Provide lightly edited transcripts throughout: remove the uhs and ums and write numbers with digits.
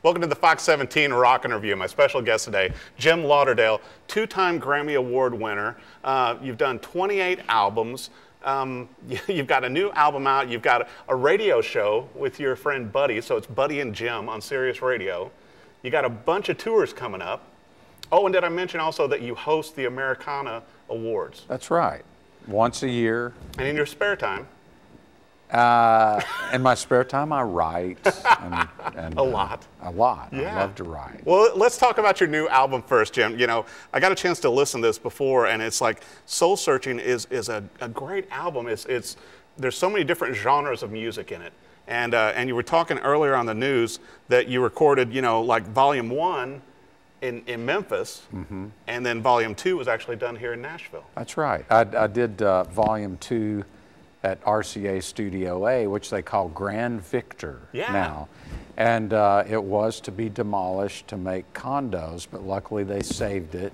Welcome to the Fox 17 Rockin' Review. My special guest today, Jim Lauderdale, two-time Grammy Award winner. You've done 28 albums. You've got a new album out. You've got a radio show with your friend Buddy, so it's Buddy and Jim on Sirius Radio. You got a bunch of tours coming up. Oh, and did I mention also that you host the Americana Awards? That's right. Once a year. And in your spare time? In my spare time, I write. And a lot. A lot. Yeah. I love to write. Well, let's talk about your new album first, Jim. You know, I got a chance to listen to this before, and it's like Soul Searching is a great album. There's so many different genres of music in it. And you were talking earlier on the news that you recorded, you know, like Volume 1 in Memphis, and then Volume 2 was actually done here in Nashville. That's right. I did Volume 2 at RCA Studio A, which they call Grand Victor now. And it was to be demolished to make condos, but luckily they saved it.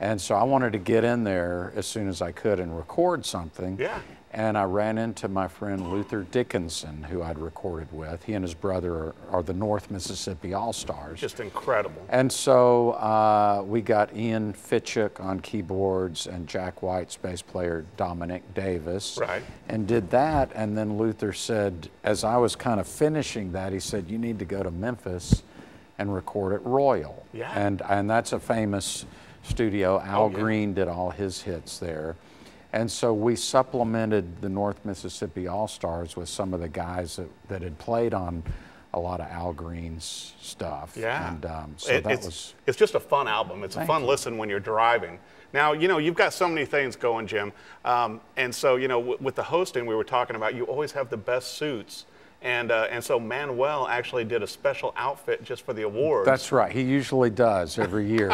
And so I wanted to get in there as soon as I could and record something. Yeah. And I ran into my friend Luther Dickinson, who I'd recorded with. He and his brother are the North Mississippi All-Stars. Just incredible. And so we got Ian Fitchuk on keyboards and Jack White's bass player Dominic Davis. Right. And did that, and then Luther said, as I was kind of finishing that, he said, you need to go to Memphis and record at Royal. Yeah. And that's a famous studio. Al Green did all his hits there. And so we supplemented the North Mississippi All-Stars with some of the guys that had played on a lot of Al Green's stuff. Yeah. And so it's just a fun album. It's a fun listen when you're driving. Now, you know, you've got so many things going, Jim. And so, you know, with the hosting we were talking about, you always have the best suits. And so Manuel actually did a special outfit just for the awards. That's right. He usually does every year.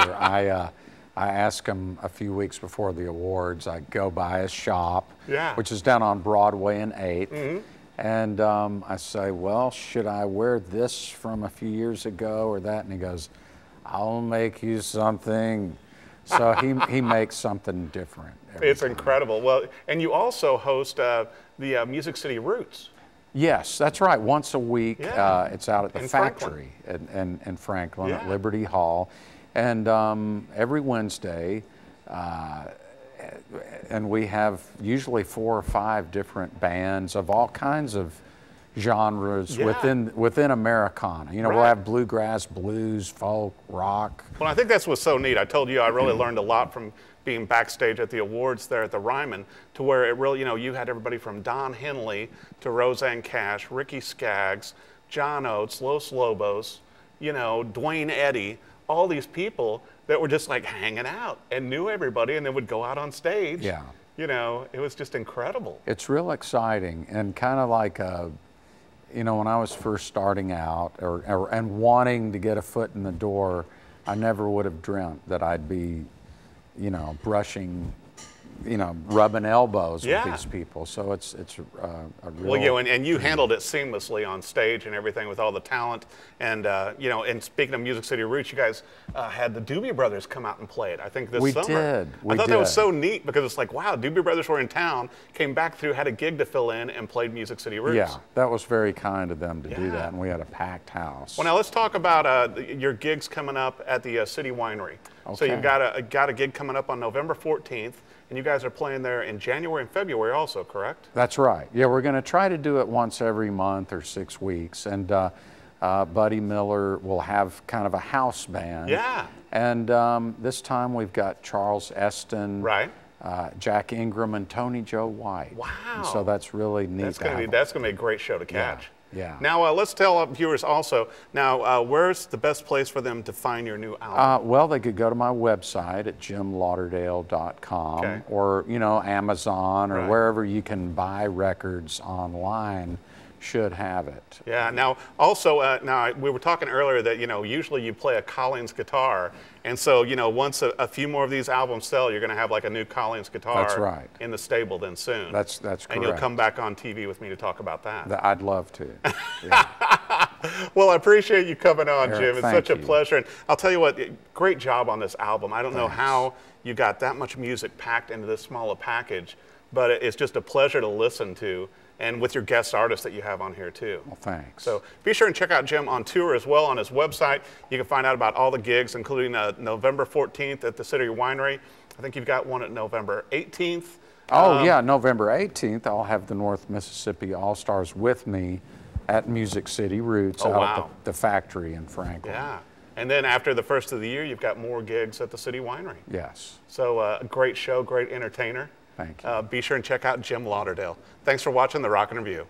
I ask him a few weeks before the awards. I go by his shop, which is down on Broadway and 8th. And I say, well, should I wear this from a few years ago or that? And he goes, I'll make you something. So he makes something different every time. Incredible. Well, and you also host the Music City Roots. Yes, that's right. Once a week, it's out at the factory Franklin. in Franklin at Liberty Hall. And every Wednesday, and we have usually 4 or 5 different bands of all kinds of genres within Americana. You know, we'll have bluegrass, blues, folk, rock. Well, I think that's what's so neat. I told you I really learned a lot from being backstage at the awards there at the Ryman, to where it really, you know, you had everybody from Don Henley to Roseanne Cash, Ricky Skaggs, John Oates, Los Lobos, you know, Dwayne Eddy, all these people that were just like hanging out and knew everybody and then would go out on stage. Yeah. You know, it was just incredible. It's real exciting and kind of like, you know, when I was first starting out and wanting to get a foot in the door, I never would have dreamt that I'd be, you know, brushing, you know, rubbing elbows with these people. So it's a real... Well, and you handled it seamlessly on stage and everything with all the talent. And, you know, and speaking of Music City Roots, you guys had the Doobie Brothers come out and play it, I think, this summer. We did. I thought that was so neat because it's like, wow, Doobie Brothers were in town, came back through, had a gig to fill in, and played Music City Roots. Yeah, that was very kind of them to do that, and we had a packed house. Well, now let's talk about your gigs coming up at the City Winery. Okay. So you've got a gig coming up on November 14th. And you guys are playing there in January and February also, correct? That's right. Yeah, we're going to try to do it once every month or 6 weeks. And Buddy Miller will have kind of a house band. Yeah. And this time we've got Charles Eston, Jack Ingram, and Tony Joe White. Wow. And so that's really neat. That's going to be a great show to catch. Yeah. Now, let's tell our viewers also, now, where's the best place for them to find your new album? Well, they could go to my website at jimlauderdale.com or, you know, Amazon or wherever you can buy records online should have it. Yeah. Now, also, now we were talking earlier that, you know, usually you play a Collins guitar. And so, you know, once a few more of these albums sell, you're going to have like a new Collins guitar in the stable then soon. That's correct. And you'll come back on TV with me to talk about that. I'd love to. Well, I appreciate you coming on, Jim. It's such a you. pleasure. And I'll tell you what, great job on this album. I don't know how you got that much music packed into this small a package, but it's just a pleasure to listen to. and with your guest artists that you have on here too. Well, thanks. So be sure and check out Jim on tour as well on his website. You can find out about all the gigs, including November 14th at the City Winery. I think you've got one at November 18th. Oh, yeah, November 18th, I'll have the North Mississippi All-Stars with me at Music City Roots out at the factory in Franklin. Yeah. And then after the first of the year, you've got more gigs at the City Winery. Yes. So a great show, great entertainer. Thank you. Be sure and check out Jim Lauderdale. Thanks for watching The Rockin' Review.